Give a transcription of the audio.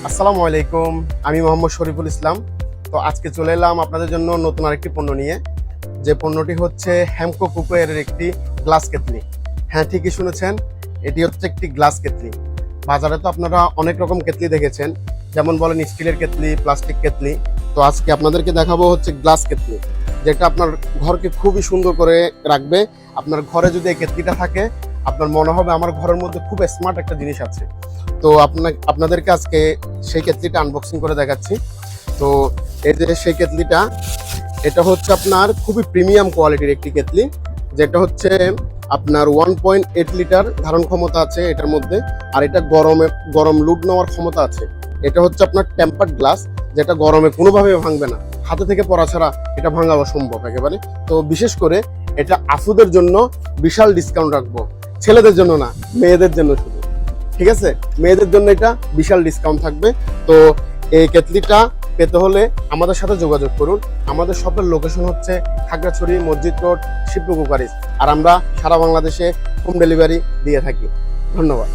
আসসালামু আলাইকুম। আমি মোহাম্মদ শরীফুল ইসলাম। তো আজকে চলে এলাম আপনাদের জন্য নতুন আরেকটি পণ্য নিয়ে। যে পণ্যটি হচ্ছে হেমকো কুপের একটি গ্লাস কেতলি। হ্যাঁ, ঠিকই শুনেছেন, এটি হচ্ছে একটি গ্লাস কেতলি। বাজারে তো আপনারা অনেক রকম কেতলি দেখেছেন, যেমন বলেন স্টিলের কেতলি, প্লাস্টিক কেতলি। তো আজকে আপনাদেরকে দেখাবো হচ্ছে গ্লাস কেতলি, যেটা আপনার ঘরকে খুবই সুন্দর করে রাখবে। আপনার ঘরে যদি এই কেতলিটা থাকে, আপনার মনে হবে আমার ঘরের মধ্যে খুব স্মার্ট একটা জিনিস আছে। তো আপনাদেরকে আজকে সেই কেতলিটা আনবক্সিং করে দেখাচ্ছি। তো এই যে সেই কেতলিটা, এটা হচ্ছে আপনার খুবই প্রিমিয়াম কোয়ালিটির একটি কেতলি, যেটা হচ্ছে আপনার 1.8 লিটার ধারণ ক্ষমতা আছে এটার মধ্যে। আর এটা গরম লুড নেওয়ার ক্ষমতা আছে। এটা হচ্ছে আপনার টেম্পার্ড গ্লাস, যেটা গরমে কোনোভাবে ভাঙবে না। হাতে থেকে পড়া ছাড়া এটা ভাঙা অসম্ভব একেবারে। তো বিশেষ করে এটা আফুদের জন্য বিশাল ডিসকাউন্ট রাখবো, ছেলেদের জন্য না, মেয়েদের জন্য শুধু। ঠিক আছে, মেয়েদের জন্য এটা বিশাল ডিসকাউন্ট থাকবে। তো এই কেতলিটা পেতে হলে আমাদের সাথে যোগাযোগ করুন। আমাদের শপের লোকেশন হচ্ছে খাগড়াছড়ি মসজিদ রোড, শিবলু কুকারিজ। আর আমরা সারা বাংলাদেশে হোম ডেলিভারি দিয়ে থাকি। ধন্যবাদ।